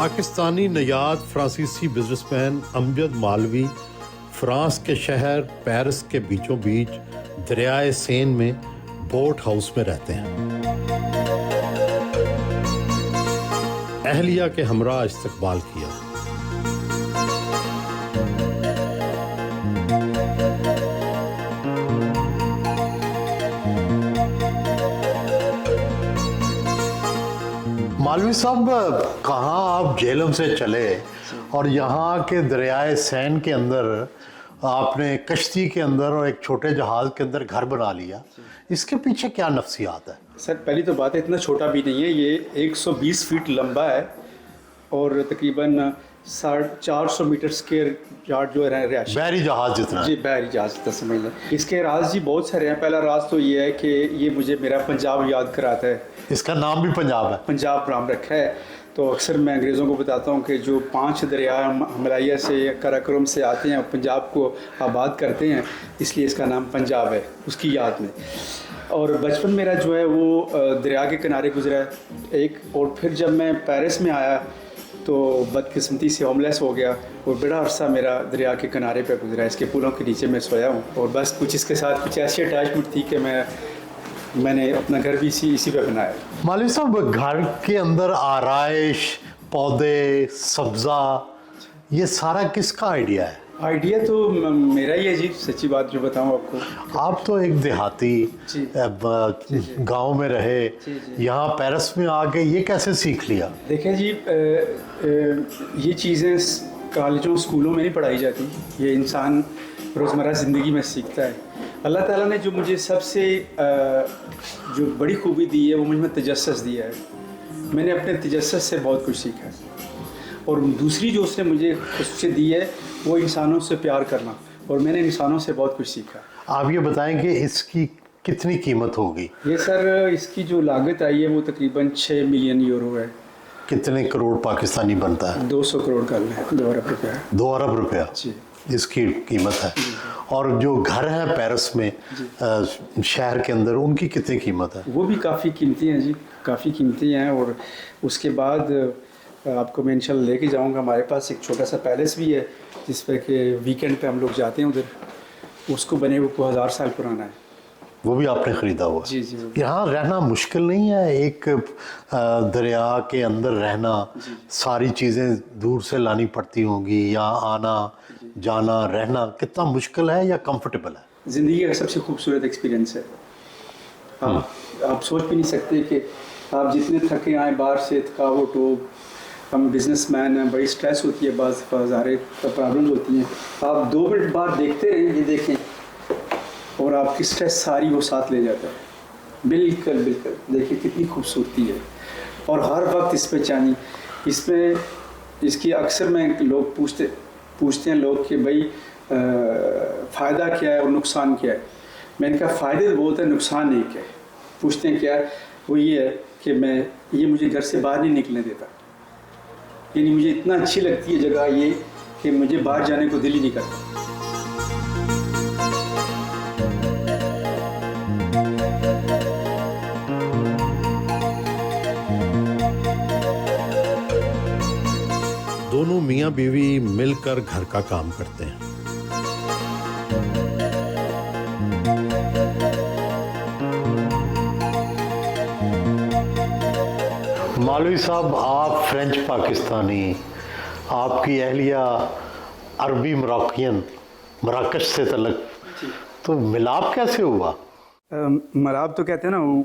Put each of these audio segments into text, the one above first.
पाकिस्तानी नयाद फ्रांसीसी businessman Amjad Malvi France के शहर पेरिस के बीचों बीच दरियाए सेन में बोट हाउस में रहते हैं। अहलिया के हमरा इस्तकबाल किया। मालवी साहब, कहाँ आप जेलम से चले और यहाँ के दरियाए सैन के अंदर आपने कश्ती के अंदर और एक छोटे जहाज़ के अंदर घर बना लिया, इसके पीछे क्या नफ्सियात है? सर, पहली तो बात है, इतना छोटा भी नहीं है, ये 120 फीट लंबा है और तकरीबन 450 मीटर स्क्वायर यार्ड जो है बहरी जहाज़ जितना। जी, बहरी जहाज़ जितना समझ लें। इसके राज जी बहुत सारे हैं। पहला राज तो ये है कि ये मुझे मेरा पंजाब याद कराता है। इसका नाम भी पंजाब है? पंजाब नाम रखा है। तो अक्सर मैं अंग्रेज़ों को बताता हूँ कि जो 5 दरिया हिमालय से या काराकोरम से आते हैं और पंजाब को आबाद करते हैं, इसलिए इसका नाम पंजाब है, उसकी याद में। और बचपन मेरा जो है वो दरिया के किनारे गुजरा है एक। और फिर जब मैं पेरिस में आया तो बदकिस्मती से होमलेस हो गया और बड़ा अरसा मेरा दरिया के किनारे पे गुजरा। इसके पुलों के नीचे मैं सोया हूँ और बस कुछ इसके साथ कुछ ऐसी अटैचमेंट थी कि मैंने अपना घर भी इसी पे बनाया। मालवी साहब, घर के अंदर आराइश, पौधे, सब्ज़ा, ये सारा किसका आइडिया है? आइडिया तो मेरा ही है जी, सच्ची बात जो बताऊं आपको। आप तो एक देहाती गांव में रहे, यहाँ पेरिस में आके ये कैसे सीख लिया? देखें जी, ये चीज़ें कॉलेजों स्कूलों में नहीं पढ़ाई जाती, ये इंसान रोज़मर्रा ज़िंदगी में सीखता है। अल्लाह ताला ने जो मुझे सबसे जो बड़ी खूबी दी है वो मुझ में तजस्सुस दिया है। मैंने अपने तजस्सुस से बहुत कुछ सीखा है। और दूसरी जो उसने मुझे खुशियत दी है वो इंसानों से प्यार करना, और मैंने इंसानों से बहुत कुछ सीखा। आप ये बताएं कि इसकी कितनी कीमत होगी? ये सर, इसकी जो लागत आई है वो तकरीबन 6 मिलियन यूरो है। कितने करोड़ पाकिस्तानी बनता है? 200 करोड़ का है, 2 अरब रुपया। 2 अरब रुपया जी, इसकी कीमत है। और जो घर है पेरिस में शहर के अंदर, उनकी कितनी कीमत है? वो भी काफ़ी कीमती हैं जी, काफ़ी कीमती हैं। और उसके बाद आपको मैं इंशाल्लाह लेके जाऊंगा। हमारे पास एक छोटा सा पैलेस भी है जिस पे कि वीकेंड पे हम लोग जाते हैं उधर। उसको बने हुए को 1000 साल पुराना है। वो भी आपने ख़रीदा हुआ? जी जी। यहाँ रहना मुश्किल नहीं है? एक दरिया के अंदर रहना, सारी चीज़ें दूर से लानी पड़ती होंगी, यहाँ आना जाना रहना कितना मुश्किल है या कंफर्टेबल है? ज़िंदगी का सबसे खूबसूरत एक्सपीरियंस है। आप सोच भी नहीं सकते कि आप जितने थके आए बाहर से, थकावट हो, हम बिजनेसमैन हैं, बड़ी स्ट्रेस होती है, बाज़ सारे प्रॉब्लम्स होती हैं। आप 2 मिनट बाद देखते रहें, ये देखें, और आपकी स्ट्रेस सारी वो साथ ले जाता है। बिल्कुल बिल्कुल, देखिए कितनी खूबसूरती है। और हर वक्त इस पे चाहनी, इसमें इसकी अक्सर में लोग पूछते हैं लोग कि भाई फ़ायदा क्या है और नुकसान क्या है। मैंने कहा फ़ायदे तो बहुत है, नुकसान नहीं क्या है। पूछते हैं क्या? वो ये है कि ये मुझे घर से बाहर नहीं निकलने देता। यानी मुझे इतना अच्छी लगती है जगह ये कि मुझे बाहर जाने को दिल ही नहीं करता। दोनों मियाँ बीवी मिलकर घर का काम करते हैं। मालवी साहब, आप फ्रेंच पाकिस्तानी, आपकी अहलिया अरबी मराकश से तलक, तो मिलाप कैसे हुआ? मलाब तो कहते हैं ना,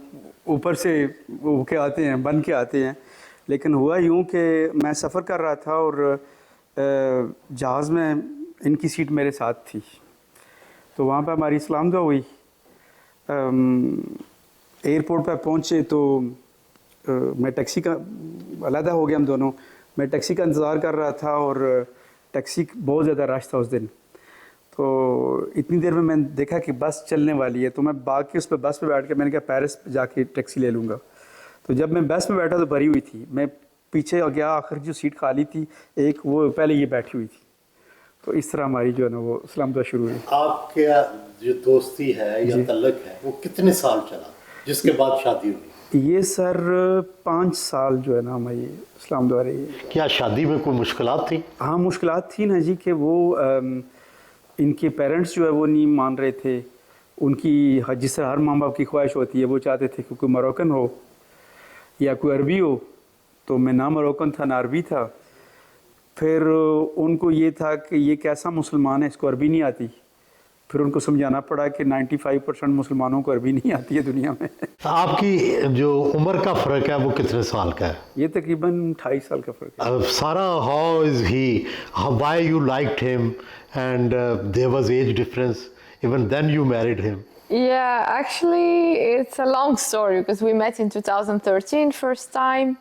ऊपर से वो के आते हैं, बन के आते हैं। लेकिन हुआ यूँ कि मैं सफ़र कर रहा था और जहाज़ में इनकी सीट मेरे साथ थी, तो वहाँ पर हमारी सलाम दुआ हुई। एयरपोर्ट पर पहुँचे तो मैं टैक्सी का अलहदा हो गया हम दोनों। मैं टैक्सी का इंतज़ार कर रहा था और टैक्सी बहुत ज़्यादा रश था उस दिन। तो इतनी देर में मैंने देखा कि बस चलने वाली है, तो मैं भाग के उस पर बस पे बैठ के मैंने कहा पेरिस जाके टैक्सी ले लूँगा। तो जब मैं बस में बैठा तो भरी हुई थी, मैं पीछे गया, आखिर जो सीट खाली थी एक, वो पहले ये बैठी हुई थी। तो इस तरह हमारी जो है ना वो सलाम दुआ शुरू हुई। आपके जो दोस्ती है या तल्लक है वो कितने साल चला जिसके बाद शादी हुई? ये सर 5 साल जो है ना हमारी इस्लाम द्वारा ये। क्या शादी में कोई मुश्किलात थी? हाँ मुश्किलात थी ना जी कि वो इनके पेरेंट्स जो है वो नहीं मान रहे थे। उनकी जिस तरह हर माँ बाप की ख्वाहिश होती है, वो चाहते थे कि कोई मोरक्कन हो या कोई अरबी हो। तो मैं ना मोरक्कन था ना अरबी था। फिर उनको ये था कि ये कैसा मुसलमान है, इसको अरबी नहीं आती। फिर उनको समझाना पड़ा कि 95% मुसलमानों को अरबी नहीं आती है दुनिया में। आपकी जो उम्र का फ़र्क है वो कितने साल का है? ये तकरीबन 28 साल का फ़र्क है। सारा, how is he, why you liked him and there was as difference, even then you married him? Yeah, actually, it's a long story because we met in 2013 first time,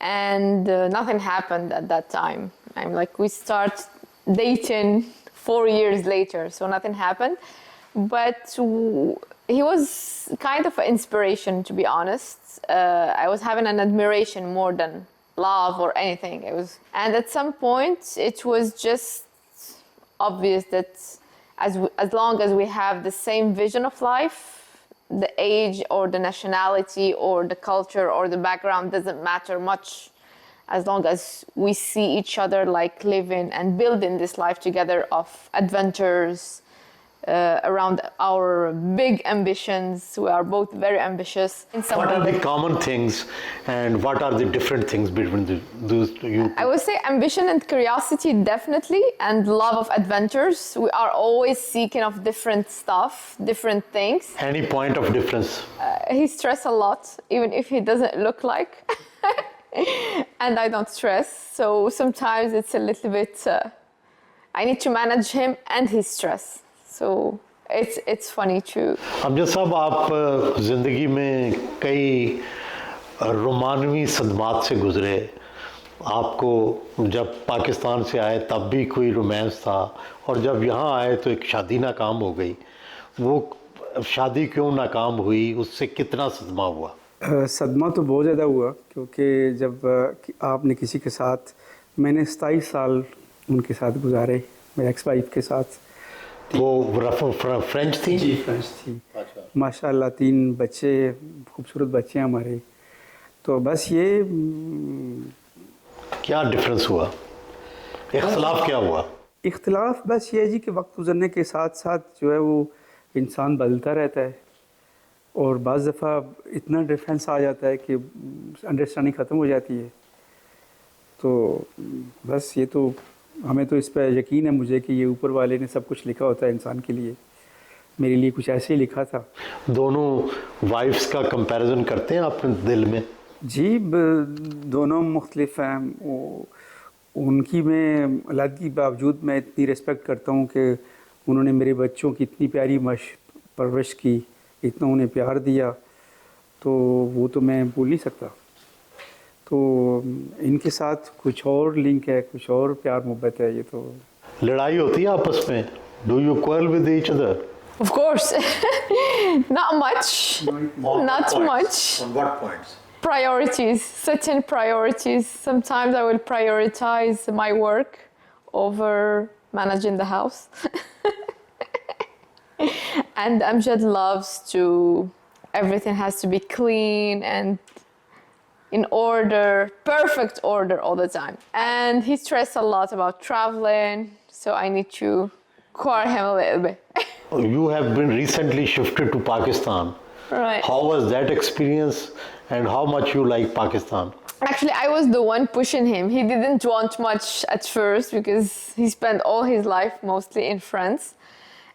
and nothing happened at that time. I'm like, we start dating 4 years later, so nothing happened. But he was kind of an inspiration, to be honest. I was having an admiration more than love or anything. And at some point, it was just obvious that as long as we have the same vision of life, the age or the nationality or the culture or the background doesn't matter much, as long as we see each other like living and building this life together of adventures around our big ambitions. We are both very ambitious. What are the common things and what are the different things between those you? I would say ambition and curiosity, definitely, and love of adventures. We are always seeking of different stuff, different things. Any point of difference? He stresses a lot, even if he doesn't look like. And I don't stress. So sometimes it's a little bit, I need to manage him and his stress. So it's funny too. Amjad साहब, आप ज़िंदगी में कई रोमानवी सदमात से गुज़रे। आपको जब पाकिस्तान से आए तब भी कोई रोमांस था, और जब यहाँ आए तो एक शादी नाकाम हो गई। वो शादी क्यों नाकाम हुई, उससे कितना सदमा हुआ? सदमा तो बहुत ज़्यादा हुआ, क्योंकि जब आपने किसी के साथ, मैंने 27 साल उनके साथ गुजारे, मेरे एक्स वाइफ के साथ। वो फ्रेंच थी? जी फ्रेंच थी। माशाल्लाह 3 बच्चे, खूबसूरत बच्चे हैं हमारे। तो बस ये क्या डिफरेंस हुआ, इख्तलाफ क्या हुआ? इख्तलाफ बस ये है जी कि वक्त गुजरने के साथ साथ जो है वो इंसान बदलता रहता है, और बाज़ दफ़ा इतना डिफरेंस आ जाता है कि अंडरस्टैंडिंग ख़त्म हो जाती है। तो बस ये तो हमें तो इस पर यकीन है मुझे कि ये ऊपर वाले ने सब कुछ लिखा होता है इंसान के लिए। मेरे लिए कुछ ऐसे ही लिखा था। दोनों वाइफ्स का कंपैरिजन करते हैं अपने दिल में? जी दोनों मुख्तलिफ हैं। उनकी मैं अलग बावजूद मैं इतनी रिस्पेक्ट करता हूँ कि उन्होंने मेरे बच्चों की इतनी प्यारी परवरिश की, इतना उन्हें प्यार दिया, तो वो तो मैं भूल नहीं सकता। तो इनके साथ कुछ और लिंक है, कुछ और प्यार मोहब्बत है। ये तो लड़ाई होती है आपस में? Do you quarrel with each other? Of course. Not much. Not much. On what points? Priorities, certain priorities. Sometimes I will prioritize my work over managing the house. And Amjad loves to, everything has to be clean and in order, perfect order all the time. And he stressed a lot about traveling, so I need to quiet him a little bit. You have been recently shifted to Pakistan. Right. How was that experience and how much you like Pakistan? Actually, I was the one pushing him. He didn't want much at first because he spent all his life mostly in France.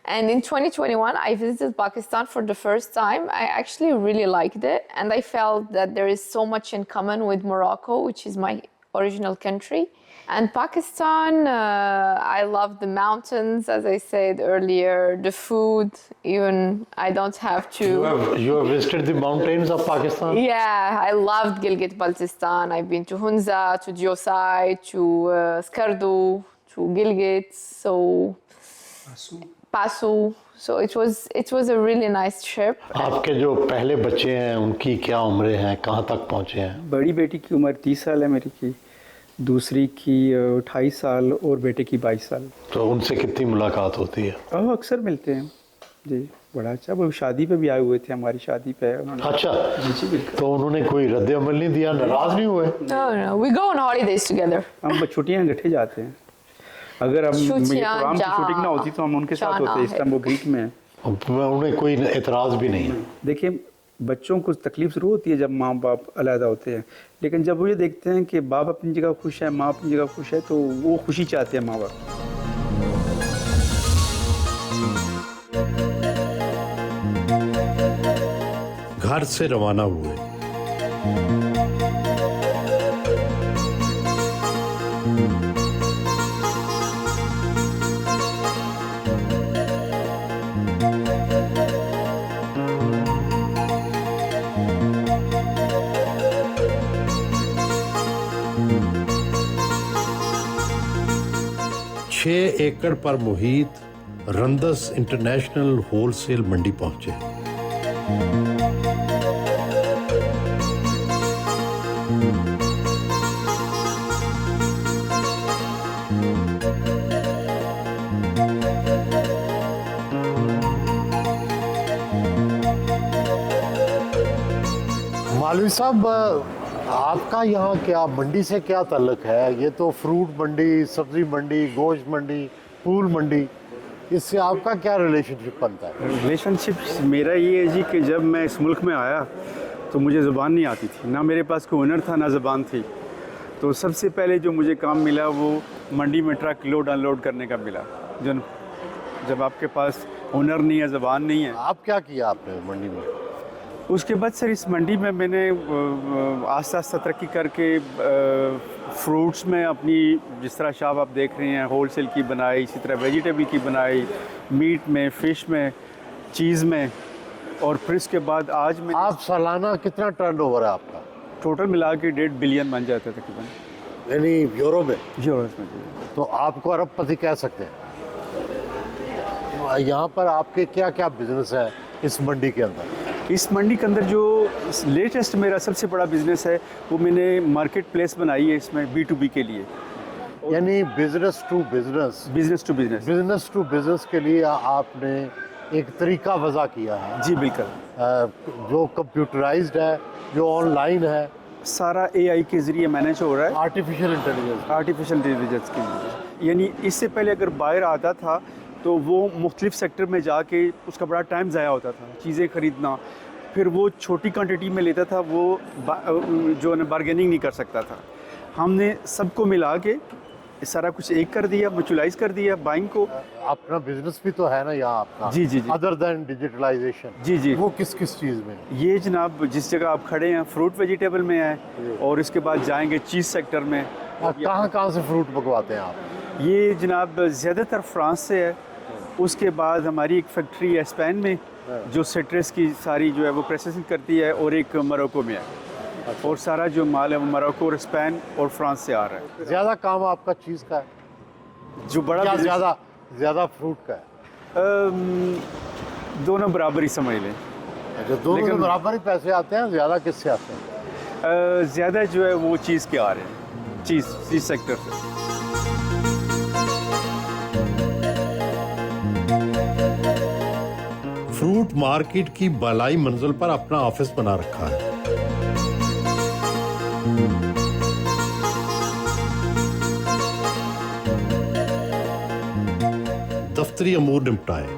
And in 2021, I visited Pakistan for the first time. I actually really liked it. And I felt that there is so much in common with Morocco, which is my original country. And Pakistan, I love the mountains, as I said earlier, the food, even I don't have to... You have visited the mountains of Pakistan? Yeah, I loved Gilgit-Baltistan. I've been to Hunza, to Diosai, to Skardu, to Gilgit, so... Pasu. So it was a really nice trip. आपके जो पहले बच्चे हैं उनकी क्या उम्रें हैं, कहाँ तक पहुँचे हैं? बड़ी बेटी की उम्र 30 साल है मेरी की, दूसरी की 28 साल और बेटे की 22 साल। तो उनसे कितनी मुलाकात होती है? अक्सर मिलते हैं। जी बड़ा अच्छा। वो शादी पे भी आए हुए थे, हमारी शादी पे उन्होंने। अच्छा, जी जी बिल्कुल। तो उन्होंने कोई रद्द अमल नहीं दिया, नाराज नहीं हुए? No, no, we go on holidays together. हम छुट्टियां इकट्ठे जाते हैं। अगर हम ये छुट्टियां प्रोग्राम की जा- शूटिंग ना होती तो हम उनके साथ जाना होते। इस है। टाइम वो ग्रीक में है। उन्हें कोई एतराज भी नहीं है? देखिए बच्चों को तकलीफ ज़रूर होती है जब माँ बाप अलहदा होते हैं, लेकिन जब वो ये देखते हैं कि बाप अपनी जगह खुश है, माँ अपनी जगह खुश है, तो वो खुशी चाहते हैं माँ बाप। घर से रवाना हुए। छह एकड़ पर मुहित रंदस इंटरनेशनल होलसेल मंडी पहुंचे। मौलवी साहब, आपका यहाँ क्या मंडी से क्या ताल्लुक है? ये तो फ्रूट मंडी, सब्जी मंडी, गोश्त मंडी, फूल मंडी, इससे आपका क्या रिलेशनशिप बनता है? रिलेशनशिप मेरा ये है जी कि जब मैं इस मुल्क में आया तो मुझे ज़ुबान नहीं आती थी, ना मेरे पास कोई हुनर था ना ज़ुबान थी। तो सबसे पहले जो मुझे काम मिला वो मंडी में ट्रक लोड अनलोड करने का मिला। जब आपके पास हुनर नहीं है, ज़ुबान नहीं है। आप क्या किया आपने मंडी में? उसके बाद सर इस मंडी में मैंने आस्ता आस्ता तरक्की करके फ्रूट्स में अपनी, जिस तरह शॉप आप देख रहे हैं, होलसेल की बनाई, इसी तरह वेजिटेबल की बनाई, मीट में, फ़िश में, चीज़ में, और फिर इसके बाद आज मैं आप सालाना कितना टर्नओवर है आपका? टोटल मिला के 1.5 बिलियन बन जाता है तकरीबन। यानी यूरो में? यूरोस में। तो आपको अरबपति कह सकते हैं। यहाँ पर आपके क्या क्या बिजनेस है इस मंडी के अंदर? इस मंडी के अंदर जो लेटेस्ट मेरा सबसे बड़ा बिजनेस है वो मैंने मार्केट प्लेस बनाई है इसमें B2B के लिए, यानी business to business. Business to business. Business to business के लिए आपने एक तरीका वज़ा किया है जी बिल्कुल। जो कंप्यूटराइज्ड है, जो ऑनलाइन है, सारा AI के ज़रिए मैनेज हो रहा है, आर्टिफिशियल इंटेलिजेंस। आर्टिफिशियल इंटेलिजेंस के। यानी इससे पहले अगर बाहर आता था तो वो मुख्तलिफ सेक्टर में जाके उसका बड़ा टाइम ज़ाया होता था, चीज़ें ख़रीदना, फिर वो छोटी क्वांटिटी में लेता था, वो जो है बार्गेनिंग नहीं कर सकता था। हमने सबको मिला के सारा कुछ एक कर दिया, म्यूचुअलाइज कर दिया बाइंग को। अपना बिजनेस भी तो है ना यहाँ आपका? जी जी जी। Other than digitalization. जी जी। वो किस किस चीज़ में? ये जनाब जिस जगह आप खड़े हैं फ्रूट वेजिटेबल में है, और इसके बाद जाएंगे चीज़ सेक्टर में। कहाँ कहाँ से फ्रूट मंगवाते हैं आप? ये जनाब ज़्यादातर फ्रांस से है। उसके बाद हमारी एक फैक्ट्री है स्पेन में जो सिट्रस की सारी जो है वो प्रोसेसिंग करती है, और एक मोरक्को में है। और सारा जो माल है वो मोरक्को और स्पेन और फ्रांस से आ रहा है। ज़्यादा काम आपका चीज़ का है, जो बड़ा क्या business- ज़्यादा फ्रूट का है? दोनों बराबर ही समझ लें। अच्छा, दोनों में लेकिन- बराबर ही पैसे आते हैं? ज़्यादा किससे आते हैं? ज़्यादा जो है वो चीज़ के आ रहे हैं, चीज़ सेक्टर से। फ्रूट मार्केट की बालाई मंजिल पर अपना ऑफिस बना रखा है। दफ्तरी अमूर निपटाए।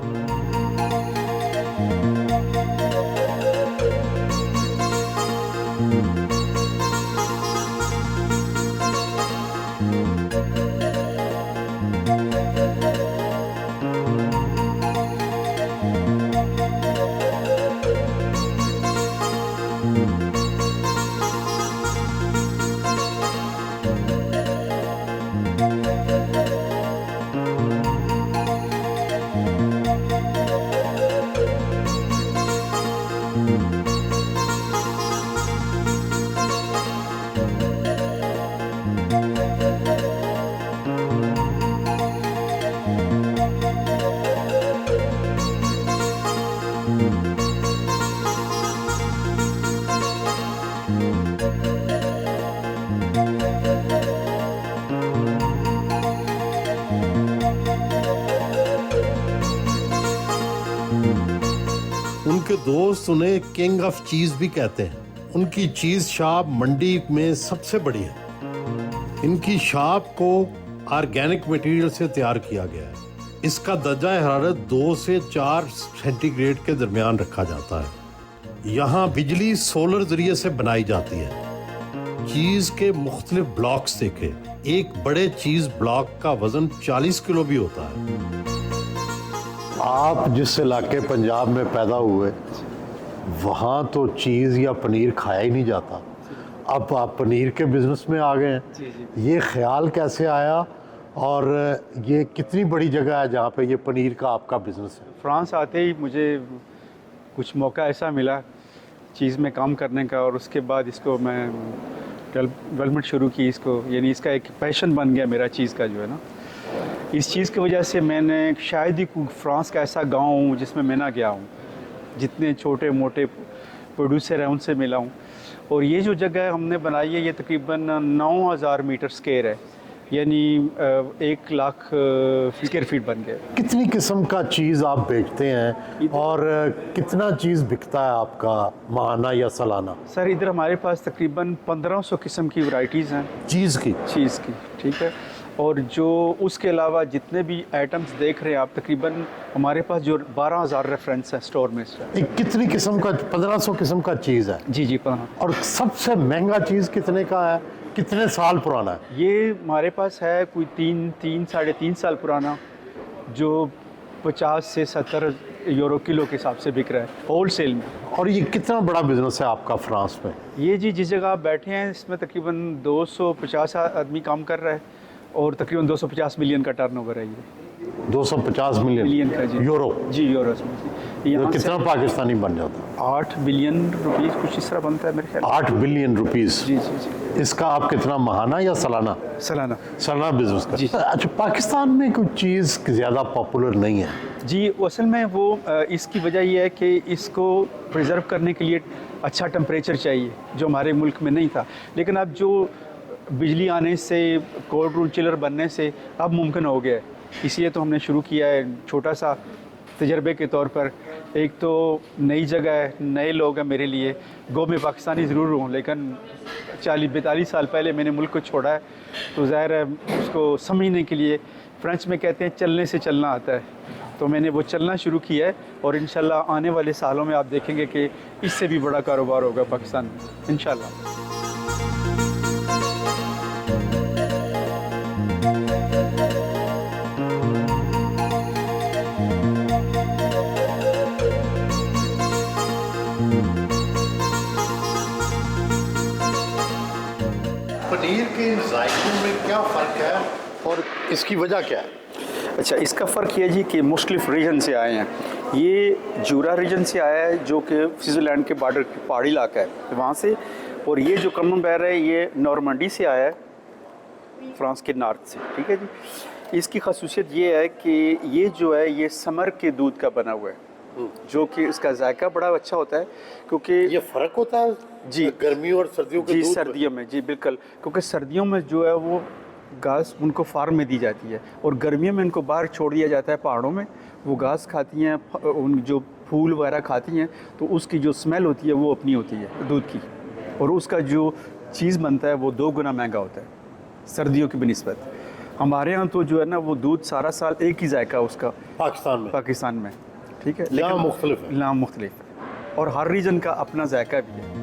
उनके दोस्त उन्हें किंग ऑफ चीज भी कहते हैं। उनकी चीज शॉप मंडी में सबसे बड़ी है। इनकी शॉप को ऑर्गेनिक मटेरियल से तैयार किया गया है। इसका दर्जा हरारत 2 से 4 सेंटीग्रेड के दरमियान रखा जाता है। यहाँ बिजली सोलर जरिए से बनाई जाती है। चीज के मुख्तलिफ ब्लॉक्स देखे। एक बड़े चीज ब्लॉक का वजन 40 किलो भी होता है। आप जिस इलाके पंजाब में पैदा हुए, वहाँ तो चीज़ या पनीर खाया ही नहीं जाता। अब आप पनीर के बिजनेस में आ गए हैं। ये ख्याल कैसे आया और ये कितनी बड़ी जगह है जहाँ पे ये पनीर का आपका बिजनेस है? फ्रांस आते ही मुझे कुछ मौका ऐसा मिला चीज़ में काम करने का, और उसके बाद इसको मैं डेवलपमेंट शुरू की इसको, यानी इसका एक पैशन बन गया मेरा चीज़ का जो है ना। इस चीज़ की वजह से मैंने शायद ही फ्रांस का ऐसा गांव हूँ जिसमें मैं ना गया हूँ। जितने छोटे मोटे प्रोड्यूसर हैं उनसे मिला हूँ। और ये जो जगह हमने बनाई है ये तकरीबन 9000 मीटर स्क्वायर है, यानी 1 लाख स्क्वायर फीट बन गया। कितनी किस्म का चीज़ आप बेचते हैं और कितना चीज़ बिकता है आपका माहाना या सालाना? सर इधर हमारे पास तकरीबन 1500 किस्म की वैरायटीज़ हैं चीज़ की। ठीक है। और जो उसके अलावा जितने भी आइटम्स देख रहे हैं आप, तकरीबन हमारे पास जो 12000 रेफरेंस है स्टोर में। कितनी किस्म का? 1500 किस्म का चीज़ है। जी 15। और सबसे महंगा चीज़ कितने का है? कितने साल पुराना है? ये हमारे पास है कोई 3 3.5 साल पुराना, जो 50 से 70 यूरो किलो के हिसाब से बिक रहा है होल सेल में। और ये कितना बड़ा बिजनेस है आपका फ्रांस में? ये जी जिस जगह आप बैठे हैं इसमें तकरीबन 250 आदमी काम कर रहा है और तकरीबन 250 मिलियन का टर्नओवर है ये। 250 मिलियन का जी यूरो। जी यूरो में। तो यहाँ कितना पाकिस्तानी बन जाता? 8 बिलियन रुपीस कुछ इस तरह बनता है मेरे ख्याल। 8 बिलियन रुपीस। जी जी जी। इसका आप कितना माहाना या सालाना? सालाना। सालाना बिजनेस का। जी। अच्छा, पाकिस्तान में कोई चीज़ ज़्यादा पॉपुलर नहीं है? जी असल में वो इसकी वजह ये है कि इसको प्रिजर्व करने के लिए अच्छा टेम्परेचर चाहिए, जो हमारे मुल्क में नहीं था। लेकिन अब जो बिजली आने से, कोल्ड रूम चिलर बनने से अब मुमकिन हो गया है, इसलिए तो हमने शुरू किया है छोटा सा तजर्बे के तौर पर। एक तो नई जगह है, नए लोग हैं मेरे लिए। गो मैं पाकिस्तानी ज़रूर हूँ, लेकिन 40-42 साल पहले मैंने मुल्क को छोड़ा है, तो ज़ाहिर है उसको समझने के लिए, फ्रेंच में कहते हैं चलने से चलना आता है, तो मैंने वो चलना शुरू किया है। और इंशाल्लाह आने वाले सालों में आप देखेंगे कि इससे भी बड़ा कारोबार होगा पाकिस्तान में इंशाल्लाह। पनीर के जायके में क्या फ़र्क है और इसकी वजह क्या है? अच्छा, इसका फ़र्क ये है जी कि मुख्तलिफ रीजन से आए हैं। ये जूरा रीजन से आया है जो कि स्विट्ज़रलैंड के बॉर्डर पहाड़ी इलाका है वहाँ से। और ये जो कमनबेर है ये नॉर्मंडी से आया है, फ्रांस के नॉर्थ से। ठीक है जी। इसकी खसूसियत ये है कि ये जो है ये समर के दूध का बना हुआ है, जो कि इसका जायका बड़ा अच्छा होता है। क्योंकि ये फ़र्क होता है जी गर्मियों और सर्दियों के जी दूध सर्दियों में जी बिल्कुल, क्योंकि सर्दियों में जो है वो घास उनको फार्म में दी जाती है और गर्मियों में इनको बाहर छोड़ दिया जाता है पहाड़ों में। वो घास खाती हैं, उन जो फूल वगैरह खाती हैं, तो उसकी जो स्मेल होती है वो अपनी होती है दूध की, और उसका जो चीज़ बनता है वो 2 गुना महंगा होता है सर्दियों की बनिस्बत। हमारे यहाँ तो जो है ना वो दूध सारा साल एक ही जायका उसका पाकिस्तान में। ठीक है, लेकिन मुख्तलिफ है। नाम मुख्तलिफ है और हर रीजन का अपना जायका भी है।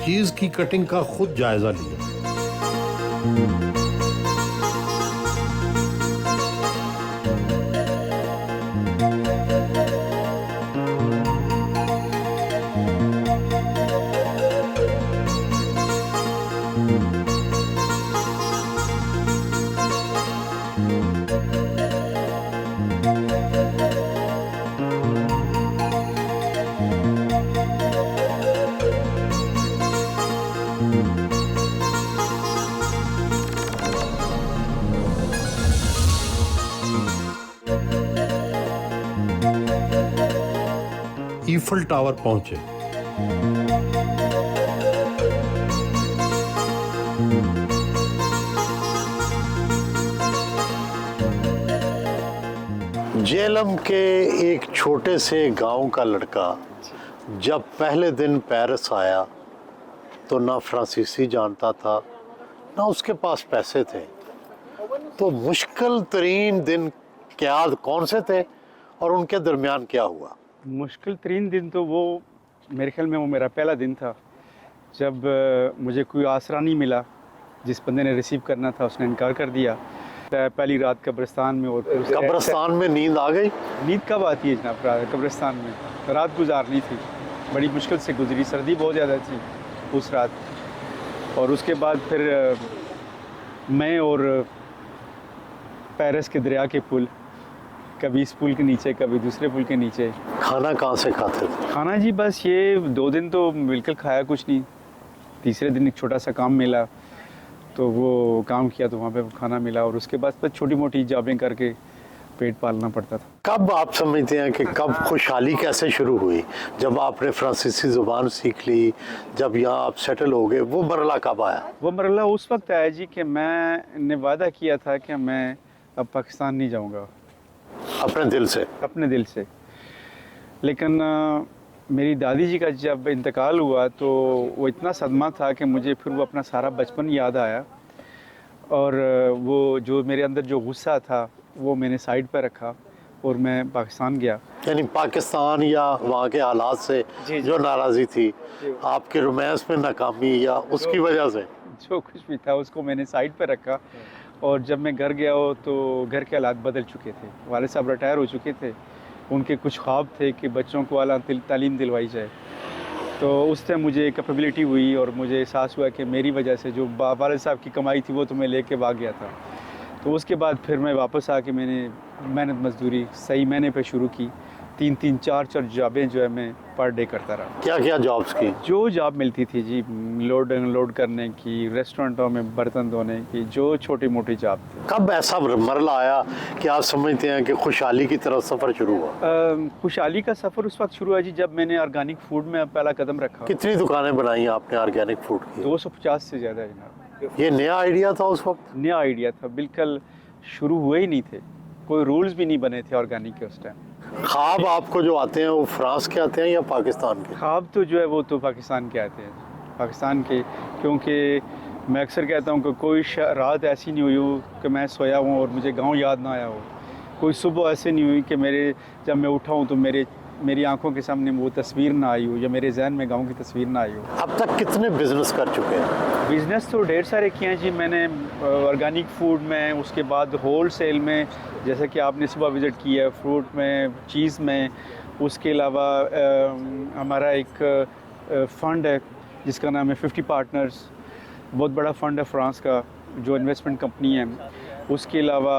चीज़ की कटिंग का खुद जायजा लिया। ईफल टावर पहुंचे। जेलम के एक छोटे से गांव का लड़का जब पहले दिन पेरिस आया तो ना फ्रांसीसी जानता था ना उसके पास पैसे थे। तो मुश्किल तरीन दिन क्या कौन से थे और उनके दरमियान क्या हुआ? मुश्किल तरीन दिन तो वो मेरे ख्याल में वो मेरा पहला दिन था जब मुझे कोई आसरा नहीं मिला। जिस बंदे ने रिसीव करना था उसने इनकार कर दिया। पहली रात कब्रिस्तान में और कब्रिस्तान में नींद आ गई? नींद कब आती है जनाब? कब्रिस्तान में रात गुजारनी थी, बड़ी मुश्किल से गुजरी। सर्दी बहुत ज़्यादा थी उस रात। और उसके बाद फिर मैं और पेरिस के दरिया के पुल, कभी इस पुल के नीचे कभी दूसरे पुल के नीचे। खाना कहाँ से खाते थे? खाना जी बस ये 2 दिन तो बिल्कुल खाया कुछ नहीं। तीसरे दिन एक छोटा सा काम मिला तो वो काम किया तो वहाँ पे खाना मिला। और उसके बाद बस छोटी मोटी जॉबें करके पेट पालना पड़ता था। कब आप समझते हैं कि कब खुशहाली कैसे शुरू हुई? जब आपने फ्रांसीसी ज़ुबान सीख ली, जब यहाँ आप सेटल हो गए, वो मरला कब आया? वो मरला उस वक्त आया जी कि मैंने वादा किया था कि मैं अब पाकिस्तान नहीं जाऊँगा अपने दिल से? अपने दिल से। लेकिन मेरी दादी जी का जब इंतकाल हुआ तो वो इतना सदमा था कि मुझे फिर वो अपना सारा बचपन याद आया। और वो जो मेरे अंदर जो गुस्सा था वो मैंने साइड पर रखा और मैं पाकिस्तान गया। यानी पाकिस्तान या वहाँ के हालात से जो नाराज़ी थी, आपके रोमांस में नाकामी या उसकी वजह से? जो कुछ भी था उसको मैंने साइड पर रखा। और जब मैं घर गया हो तो घर के हालात बदल चुके थे। वालिद साहब रिटायर हो चुके थे। उनके कुछ ख्वाब थे कि बच्चों को आला तालीम दिलवाई जाए। तो उस टाइम मुझे कैपेबिलिटी हुई और मुझे एहसास हुआ कि मेरी वजह से जो वालिद साहब की कमाई थी वो तो मैं लेके भाग गया था। तो उसके बाद फिर मैं वापस आके मैंने मेहनत मजदूरी सही महीने पे शुरू की। 3-3, 4-4 जॉबें जो है मैं पर डे करता रहा। क्या क्या जॉब्स की? जो जॉब मिलती थी जी, लोड अनलोड करने की, रेस्टोरेंटों में बर्तन धोने की, जो छोटी मोटी जॉब थी। कब ऐसा मरला आया कि आप समझते हैं कि खुशहाली की तरफ सफ़र शुरू हुआ? खुशहाली का सफ़र उस वक्त शुरू हुआ जी जब मैंने ऑर्गेनिक फूड में पहला कदम रखा। कितनी दुकानें बनाई आपने ऑर्गेनिक फूड की? 250 से ज़्यादा जनाब। ये नया आइडिया था उस वक्त? नया आइडिया था, बिल्कुल शुरू हुए ही नहीं थे। कोई रूल्स भी नहीं बने थे ऑर्गेनिक के उस टाइम। ख्वाब आपको जो आते हैं वो फ्रांस के आते हैं या पाकिस्तान के? ख्वाब तो जो है वो तो पाकिस्तान के आते हैं, पाकिस्तान के। क्योंकि मैं अक्सर कहता हूँ कि कोई रात ऐसी नहीं हुई हो कि मैं सोया हूँ और मुझे गांव याद ना आया हो। कोई सुबह ऐसे नहीं हुई कि जब मैं उठा हूँ तो मेरी आंखों के सामने वो तस्वीर ना आई हो या मेरे जहन में गांव की तस्वीर ना आई हो। अब तक कितने बिजनेस कर चुके हैं? बिज़नेस तो ढेर सारे किए हैं जी मैंने। ऑर्गेनिक फूड में, उसके बाद होल सेल में, जैसे कि आपने सुबह विज़िट किया है, फ्रूट में, चीज़ में। उसके अलावा हमारा एक फ़ंड है जिसका नाम है 50 पार्टनर्स। बहुत बड़ा फ़ंड है फ्रांस का जो इन्वेस्टमेंट कंपनी है। उसके अलावा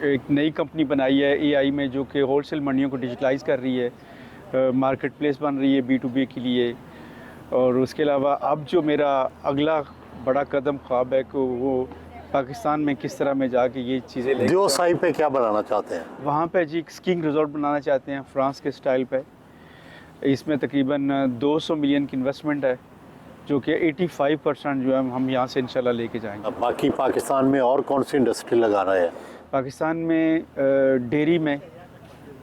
एक नई कंपनी बनाई है AI में जो कि होल सेल मंडियों को डिजिटलाइज़ कर रही है। मार्केट प्लेस बन रही है B2B के लिए। और उसके अलावा अब जो मेरा अगला बड़ा कदम ख्वाब है कि वो पाकिस्तान में किस तरह में जाके ये चीज़ें ले। दियोसाई पे क्या बनाना चाहते हैं? वहाँ पे जी स्कीइंग रिजॉर्ट बनाना चाहते हैं फ्रांस के स्टाइल पे। इसमें तकरीबन 200 मिलियन की इन्वेस्टमेंट है जो कि 85% जो है हम यहाँ से इंशाल्लाह लेके जाएंगे। अब बाकी पाकिस्तान में और कौन सी इंडस्ट्री लगा रहे हैं? पाकिस्तान में डेयरी में,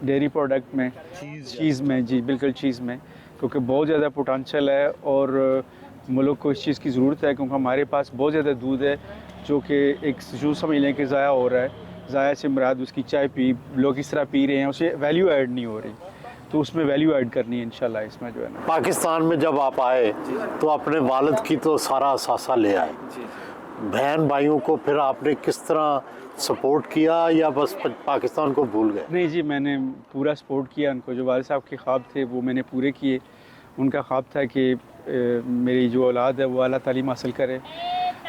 डेयरी प्रोडक्ट में, चीज़ में जी, बिल्कुल चीज़ में, क्योंकि बहुत ज़्यादा पोटेंशियल है और मुल्क को इस चीज़ की ज़रूरत है। क्योंकि हमारे पास बहुत ज़्यादा दूध है जो कि एक यूँ समझ लें कि ज़ाया हो रहा है। ज़ाया से मुराद उसकी चाय पी लोग इस तरह पी रहे हैं, उसे वैल्यू ऐड नहीं हो रही। तो उसमें वैल्यू ऐड करनी है इंशाल्लाह इसमें जो है ना। पाकिस्तान में जब आप आए तो अपने वालिद की तो सारा असासा ले आए। बहन भाइयों को फिर आपने किस तरह सपोर्ट किया या बस पाकिस्तान को भूल गए? नहीं जी, मैंने पूरा सपोर्ट किया उनको। जो वालिद साहब के ख्वाब थे वो मैंने पूरे किए। उनका ख्वाब था कि मेरी जो औलाद है वो आला तालीम हासिल करे।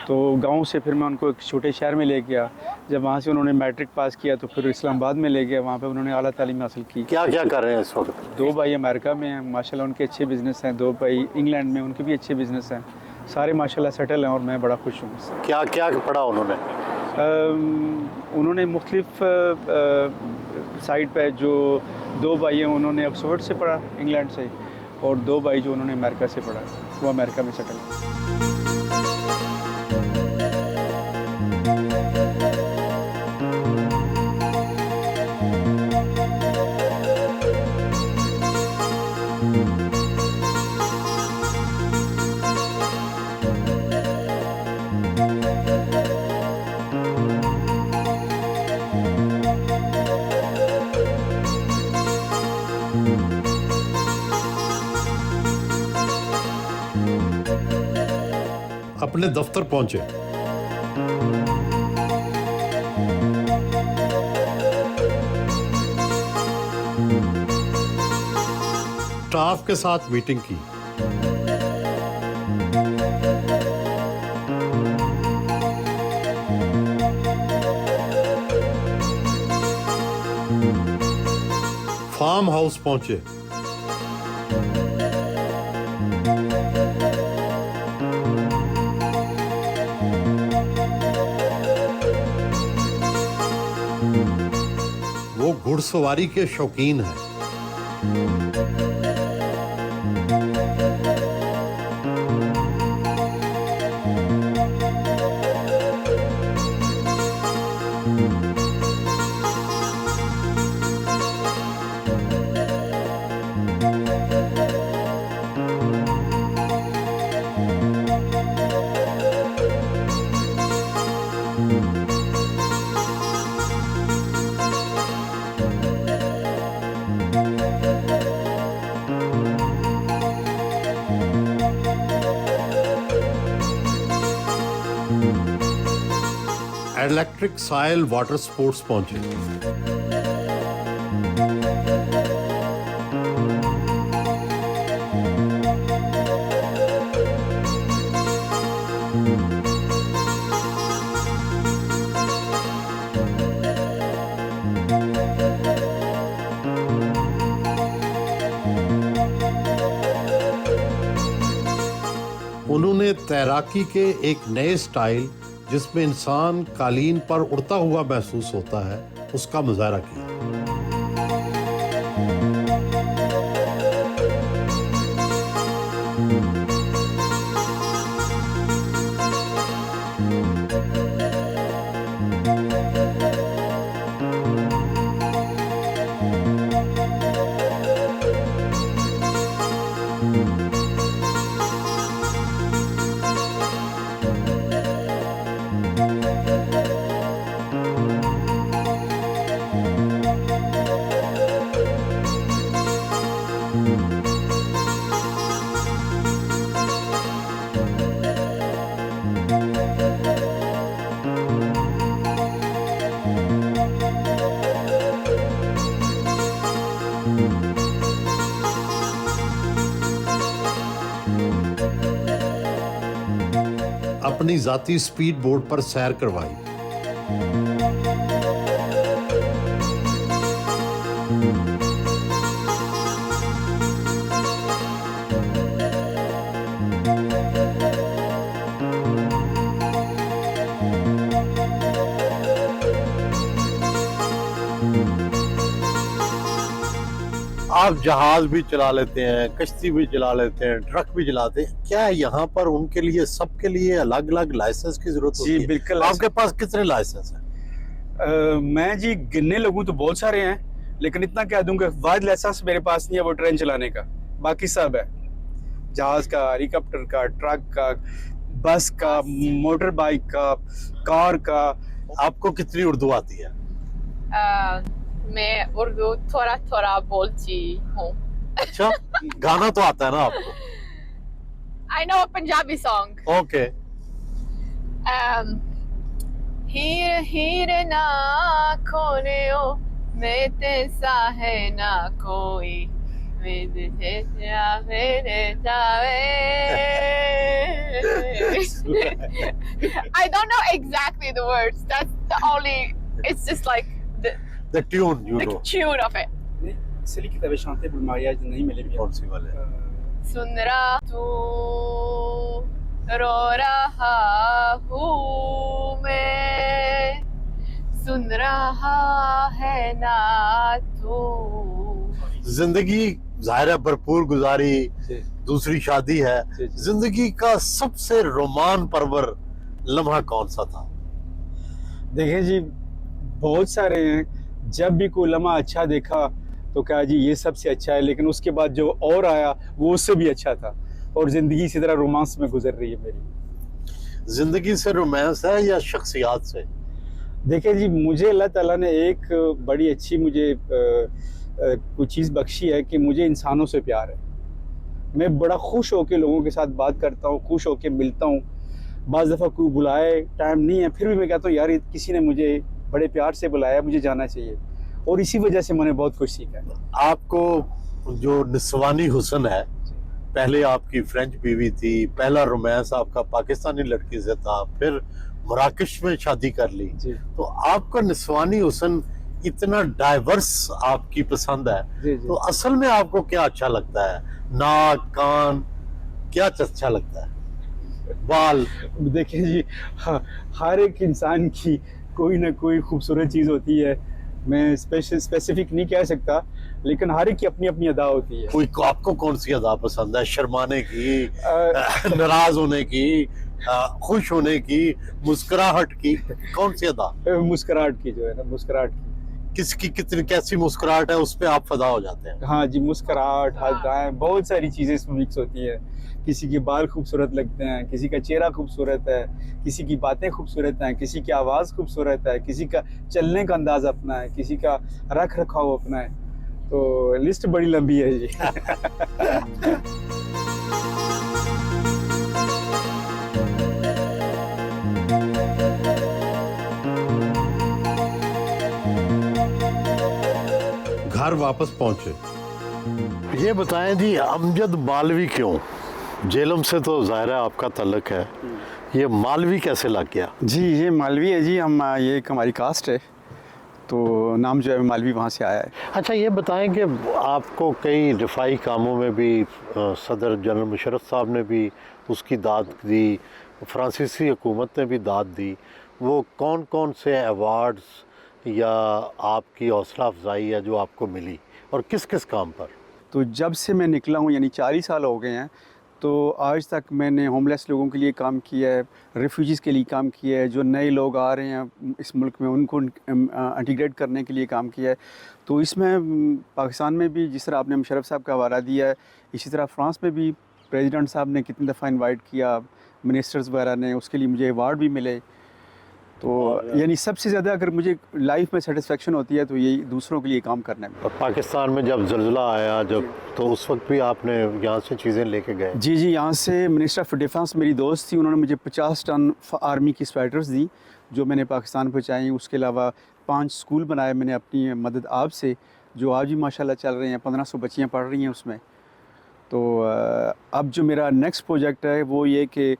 तो गांव से फिर मैं उनको एक छोटे शहर में ले गया। जब वहाँ से उन्होंने मैट्रिक पास किया तो फिर इस्लामाबाद में ले गया। वहाँ पे उन्होंने आला तालीम हासिल की। क्या क्या कर रहे हैं इस वक्त? 2 भाई अमेरिका में हैं, माशाल्लाह उनके अच्छे बिज़नेस हैं। 2 भाई इंग्लैंड में, उनके भी अच्छे बिज़नेस हैं। सारे माशाल्लाह सेटल हैं और मैं बड़ा खुश हूँ। क्या क्या पढ़ा उन्होंने? उन्होंने मुख्तलिफ साइड पे जो 2 भाई हैं उन्होंने ऑक्सफोर्ड से पढ़ा इंग्लैंड से, और 2 भाई जो उन्होंने अमेरिका से पढ़ा, वो अमेरिका में सेटल हैं। अपने दफ्तर पहुंचे। स्टाफ के साथ मीटिंग की। फार्म हाउस पहुंचे। वो घुड़सवारी के शौकीन हैं। इलेक्ट्रिक साइल वाटर स्पोर्ट्स पहुंचे। उन्होंने तैराकी के एक नए स्टाइल जिसमें इंसान कालीन पर उड़ता हुआ महसूस होता है, उसका मुजाहरा किया। अपनी जाती स्पीड बोट पर सैर करवाई। आप जहाज भी चला लेते हैं, कश्ती भी चला लेते हैं, ट्रक भी चलाते हैं, क्या यहाँ पर उनके लिए सबके लिए अलग अलग लाइसेंस की जरूरत होती है? जी बिल्कुल। आपके पास कितने लाइसेंस हैं? मैं जी गिनने लगूं तो बहुत सारे हैं, लेकिन इतना कह दूंगा वाहिद लाइसेंस मेरे पास नहीं है वो ट्रेन चलाने का, बाकी सब है। जहाज का, हेलीकॉप्टर का, ट्रक का, बस का, मोटर बाइक का, कार का। आपको कितनी उर्दू आती है? मैं उर्दू थोड़ा थोड़ा बोलती हूँ। अच्छा, गाना तो आता है ना आपको? I know a Punjabi song. Okay. Heer Heer ना खोनियो मैं ते साहे ना कोई मेरे जावे। I don't know exactly the words. That's the only. It's just like The tune, you the know. tune of it. इसलिए किताबें शांति बुलमाया नहीं मिले भी। कौन सी वाले? सुन रहा तू रो रहा हूँ मैं सुन रहा है ना तू। जिंदगी जाहिर है भरपूर गुजारी, जी दूसरी शादी है, जी जी। जिंदगी का सबसे रोमान परवर लम्हा कौन सा था? देखिए जी, बहुत सारे हैं। जब भी कोई लम्हा अच्छा देखा तो कहा जी ये सबसे अच्छा है, लेकिन उसके बाद जो और आया वो उससे भी अच्छा था, और ज़िंदगी इसी तरह रोमांस में गुजर रही है मेरी। जिंदगी से रोमांस है या शख्सियात से? देखिए जी, मुझे अल्लाह ताला ने एक बड़ी अच्छी मुझे कोई चीज़ बख्शी है कि मुझे इंसानों से प्यार है। मैं बड़ा खुश होकर लोगों के साथ बात करता हूँ, खुश होकर मिलता हूँ। बाज़ दफ़ा कोई बुलाए, टाइम नहीं है, फिर भी मैं कहता हूँ यार ये किसी ने मुझे बड़े प्यार से बुलाया, मुझे जाना चाहिए, और इसी वजह से मैंने बहुत कुछ सीखा है। आपको जो निस्वानी हुस्न है, पहले आपकी फ्रेंच बीवी थी, पहला रोमांस आपका पाकिस्तानी लड़की से था, फिर मराकश में शादी कर ली, जी तो आपका निस्वानी हुस्न इतना डाइवर्स आपकी पसंद है, जी जी। तो असल में आपको क्या अच्छा लगता है? नाक, कान, क्या अच्छा लगता है? बाल? देखिए जी, हाँ, हर एक इंसान की कोई ना कोई खूबसूरत चीज़ होती है। मैं स्पेसिफिक नहीं कह सकता, लेकिन हर एक की अपनी अपनी अदा होती है। कोई आपको कौन सी अदा पसंद है? शर्माने की, अ, नाराज होने की, खुश होने की, मुस्कुराहट की, कौन सी अदा? मुस्कुराहट की जो है ना, मुस्कुराहट की। किसकी कितनी कैसी मुस्कुराहट है उस पे आप फदा हो जाते हैं? हाँ जी, मुस्कुराहट, अदाएँ, बहुत सारी चीज़ें इसमें मिक्स होती हैं। किसी के बाल खूबसूरत लगते हैं, किसी का चेहरा खूबसूरत है, किसी की बातें खूबसूरत हैं, किसी की आवाज़ खूबसूरत है, किसी का चलने का अंदाज़ अपना है, किसी का रख-रखाव अपना है। तो लिस्ट बड़ी लंबी है जी। घर वापस पहुंचे, ये बताएं जी, अमजद मालवी क्यों? जेलम से तो ज़ाहिर है आपका तल्लक है, ये मालवी कैसे लग गया? जी, ये मालवी है जी, हम ये एक हमारी कास्ट है, तो नाम जो है मालवी वहाँ से आया है। अच्छा, ये बताएं कि आपको कई रिफाई कामों में भी सदर जनरल मुशर्रफ साहब ने भी उसकी दाद दी, फ्रांसीसी हुकूमत ने भी दाद दी, वो कौन कौन से अवार्ड्स या आपकी हौसला अफजाई है जो आपको मिली, और किस किस काम पर? तो जब से मैं निकला हूँ, यानी 40 साल हो गए हैं, तो आज तक मैंने होमलेस लोगों के लिए काम किया है, रेफ्यूजीज़ के लिए काम किया है, जो नए लोग आ रहे हैं इस मुल्क में उनको इंटीग्रेट करने के लिए काम किया है। तो इसमें पाकिस्तान में भी जिस तरह आपने मुशर्रफ साहब का हवाला दिया है, इसी तरह फ्रांस में भी प्रेसिडेंट साहब ने कितनी दफ़ा इनवाइट किया, मिनिस्टर्स वगैरह ने, उसके लिए मुझे अवार्ड भी मिले। तो यानी सबसे ज़्यादा अगर मुझे लाइफ में सेटिस्फेक्शन होती है तो यही दूसरों के लिए काम करने में। और पाकिस्तान में जब ज़ल्ज़ला आया, जब तो उस वक्त भी आपने यहाँ से चीज़ें लेके गए? जी जी, यहाँ से मिनिस्टर ऑफ डिफेंस मेरी दोस्त थी, उन्होंने मुझे 50 टन आर्मी की स्वेटर्स दी जो मैंने पाकिस्तान पहुँचाई। उसके अलावा 5 स्कूल बनाए मैंने अपनी मदद आप से, जो आज भी माशाल्लाह चल रहे हैं, 1500 बच्चियाँ पढ़ रही हैं उसमें। तो अब जो मेरा नेक्स्ट प्रोजेक्ट है वो ये कि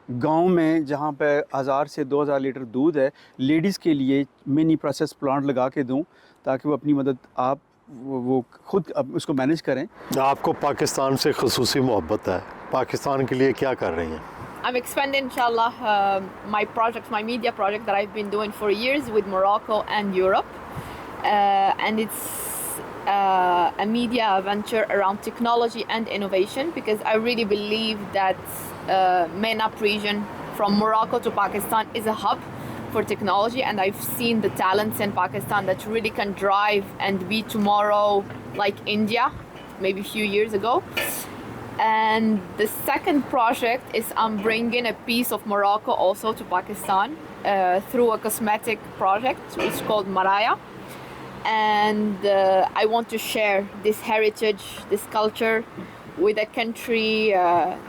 गांव में जहाँ पे 1000 से 2000 लीटर दूध है, लेडीज़ के लिए मिनी प्रोसेस प्लांट लगा के दूँ ताकि वो अपनी मदद आप वो खुद अब उसको मैनेज करें। आपको पाकिस्तान से ख़ुसूसी मोहब्बत है, पाकिस्तान के लिए क्या कर रही हैं? I'm expanding, inshallah, my project, my media project that I've been doing for years with Morocco and Europe. And it's a media venture around technology and innovation, because I really believe that MENAP region from Morocco to Pakistan is a hub for technology, and I've seen the talents in Pakistan that really can drive and be tomorrow like India, maybe a few years ago. And the second project is I'm bringing a piece of Morocco also to Pakistan through a cosmetic project which is called Maraya. And I want to share this heritage, this culture with a country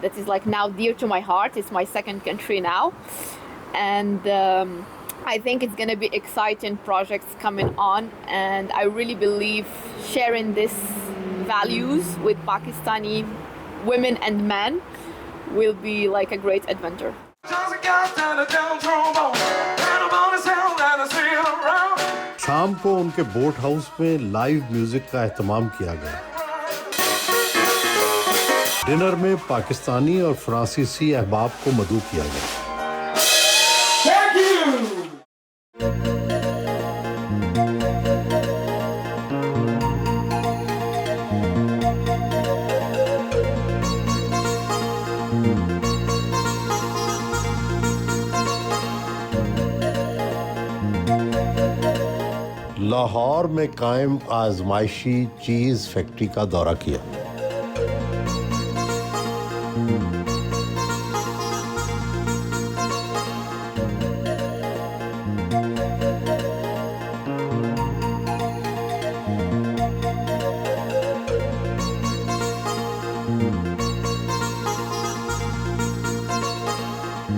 that is like now dear to my heart. It's my second country now. And I think it's going to be exciting projects coming on. And I really believe sharing these values with Pakistani women and men will be like a great adventure. शाम को उनके boat house में live music का एहतमाम किया गया। Dinner में पाकिस्तानी और फ्रांसीसी अहबाब को मदऊ किया गया। लाहौर में कायम आजमाइशी चीज़ फैक्ट्री का दौरा किया।